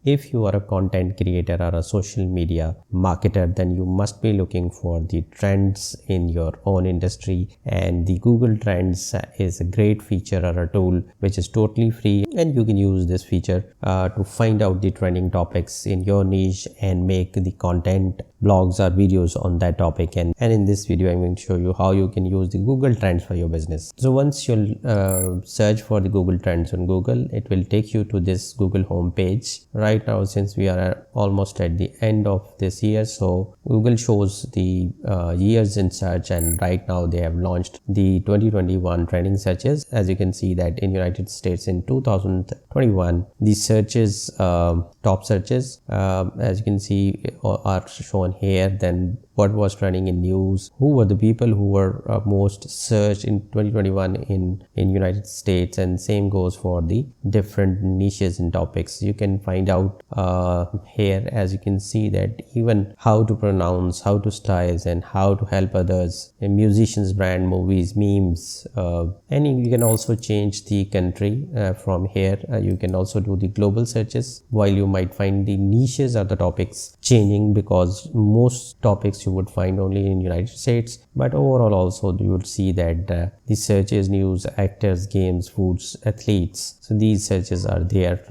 if you are a content creator or a social media marketer, then you must be looking for the trends in your own industry, and the Google Trends is a great feature or a tool which is totally free, and you can use this feature to find out the trending topics in your niche and make the content, blogs or videos on that topic. And in this video I'm going to show you how you can use the Google Trends for your business. So once you'll search for the Google Trends on Google, it will take you to this Google home page. Right now, since we are almost at the end of this year, so Google shows the years in search, and right now they have launched the 2021 trending searches. As you can see that in United States in 2021, the searches, top searches, as you can see are shown here. Then what was trending in news, who were the people who were most searched in 2021 in United States, and same goes for the different niches and topics. You can find out here, as you can see, that even how to pronounce, how to style, and how to help others, musicians, brand, movies, memes, and you can also change the country from here. You can also do the global searches, while you might find the niches or the topics changing, because most topics you would find only in United States, but overall also you would see that the searches, news, actors, games, foods, athletes, so these searches are there.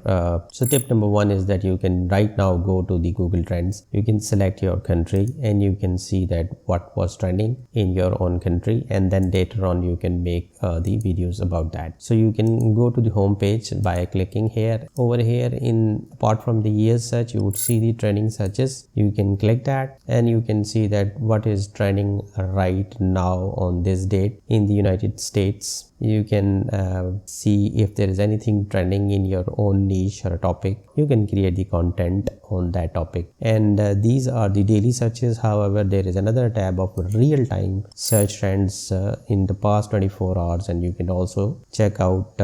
So tip number one is that you can right now go to the Google Trends, you can select your country and you can see that what was trending in your own country, and then later on you can make the videos about that. So you can go to the home page by clicking here. Over here, in apart from the years search, you would see the trending searches. You can click that and you can see that what is trending right now on this date in the United States. You can see if there is anything trending in your own niche or a topic. You can create the content on that topic, and these are the daily searches. However, there is another tab of real-time search trends in the past 24 hours, and you can also check out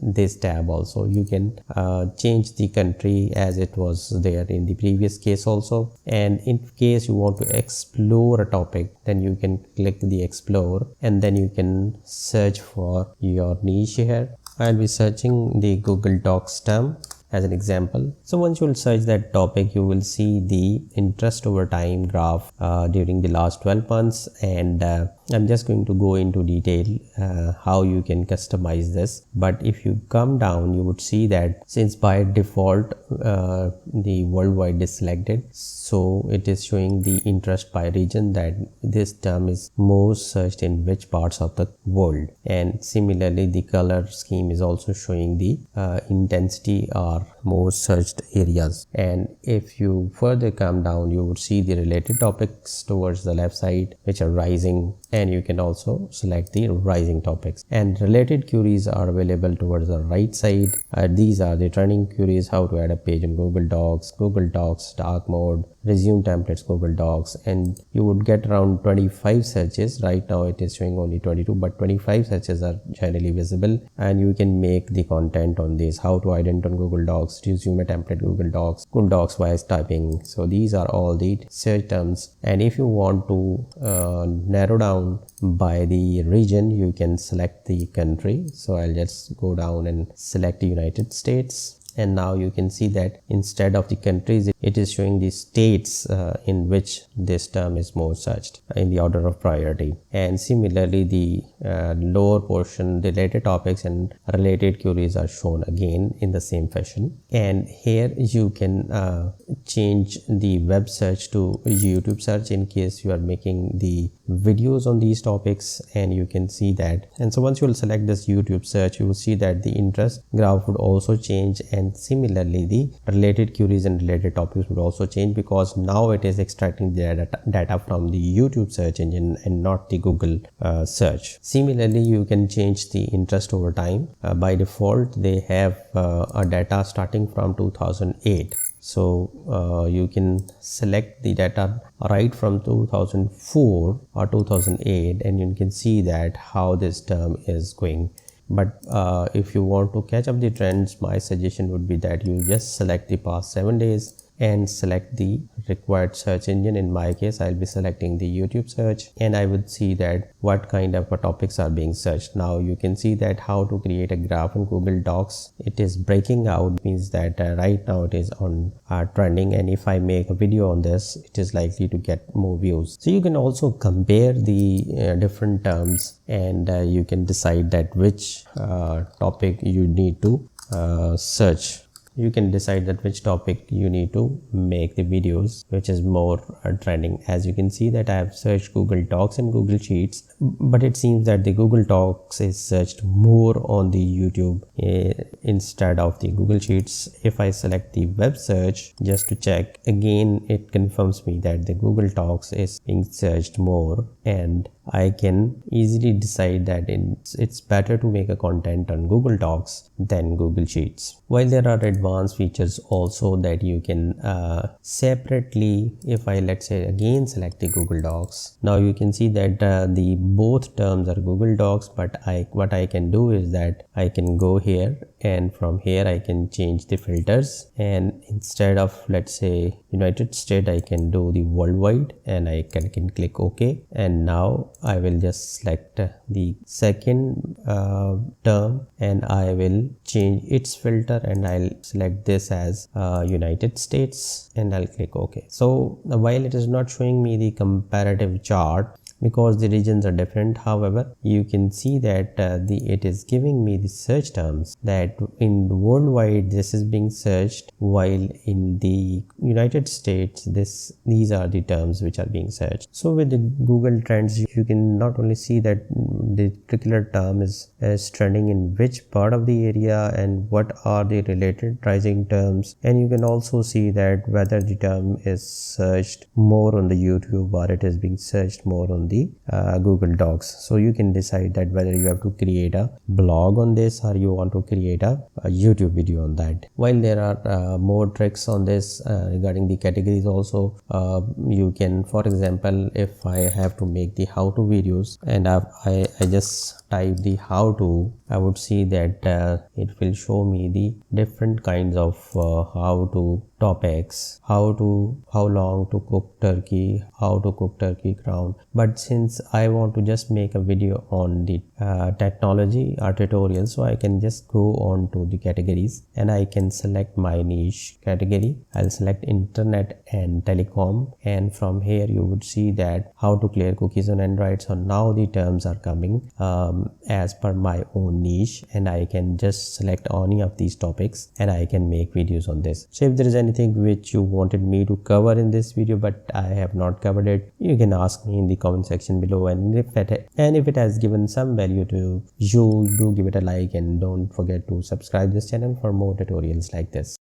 this tab. Also, you can change the country as it was there in the previous case also, and in case you want to explore a topic, then you can click the explore, and then you can search for your niche here. I'll be searching the Google Docs term as an example. So once you will search that topic, you will see the interest over time graph during the last 12 months, and I'm just going to go into detail how you can customize this. But if you come down, you would see that since by default the worldwide is selected, so it is showing the interest by region, that this term is most searched in which parts of the world. And similarly, the color scheme is also showing the intensity or most searched areas. And if you further come down, you would see the related topics towards the left side, which are rising, and you can also select the rising topics. And related queries are available towards the right side. These are the trending queries: how to add a page in Google Docs, dark mode, resume templates, Google Docs, and you would get around 25 searches. Right now it is showing only 22, but 25 searches are generally visible, and you can make the content on this: how to ident on Google Docs, resume a template, Google Docs voice typing. So these are all the search terms. And if you want to narrow down by the region, you can select the country. So I'll just go down and select the United States. And now you can see that instead of the countries, it is showing the states in which this term is more searched in the order of priority. And similarly, the lower portion, related topics and related queries are shown again in the same fashion. And here you can change the web search to YouTube search in case you are making the videos on these topics, and you can see that. And so once you will select this YouTube search, you will see that the interest graph would also change, and similarly the related queries and related topics would also change, because now it is extracting the data from the YouTube search engine and not the Google search. Similarly, you can change the interest over time. By default, they have a data starting from 2008. So you can select the data right from 2004 or 2008, and you can see that how this term is going. But if you want to catch up the trends, my suggestion would be that you just select the past 7 days and select the required search engine. In my case, I'll be selecting the YouTube search, and I would see that what kind of topics are being searched. Now you can see that how to create a graph in Google Docs. It is breaking out, means that right now it is on trending, and if I make a video on this, it is likely to get more views. So you can also compare the different terms, and you can decide that which topic you need to search. You can decide that which topic you need to make the videos which is more trending. As you can see that I have searched Google Docs and Google Sheets, but it seems that the Google Docs is searched more on the YouTube instead of the Google Sheets. If I select the web search just to check, again it confirms me that the Google Docs is being searched more, and I can easily decide that it's better to make a content on Google Docs than Google Sheets. While there are advanced features also that you can separately, if I let's say again select the Google Docs, now you can see that the both terms are Google Docs, but what I can do is that I can go here, and from here I can change the filters, and instead of let's say United States, I can do the worldwide, and I can click OK. And now I will just select the second term, and I will change its filter, and I'll select this as United States, and I'll click OK. So while it is not showing me the comparative chart because the regions are different, however you can see that it is giving me the search terms, that in worldwide this is being searched, while in the United States these are the terms which are being searched. So with the Google Trends, you can not only see that the particular term is trending in which part of the area and what are the related rising terms, and you can also see that whether the term is searched more on the YouTube or it is being searched more on the Google Docs. So you can decide that whether you have to create a blog on this or you want to create a YouTube video on that. While there are more tricks on this regarding the categories also, you can, for example, if I have to make the how-to videos and I just type the how to, I would see that it will show me the different kinds of how to topics, how long to cook turkey, how to cook turkey crown. But since I want to just make a video on the technology or tutorial, so I can just go on to the categories and I can select my niche category. I'll select internet and telecom, and from here you would see that how to clear cookies on Android. So now the terms are coming as per my own niche, and I can just select any of these topics and I can make videos on this. So if there is anything which you wanted me to cover in this video but I have not covered it, you can ask me in the comment section below, and if it has given some value to you, do give it a like, and don't forget to subscribe this channel for more tutorials like this.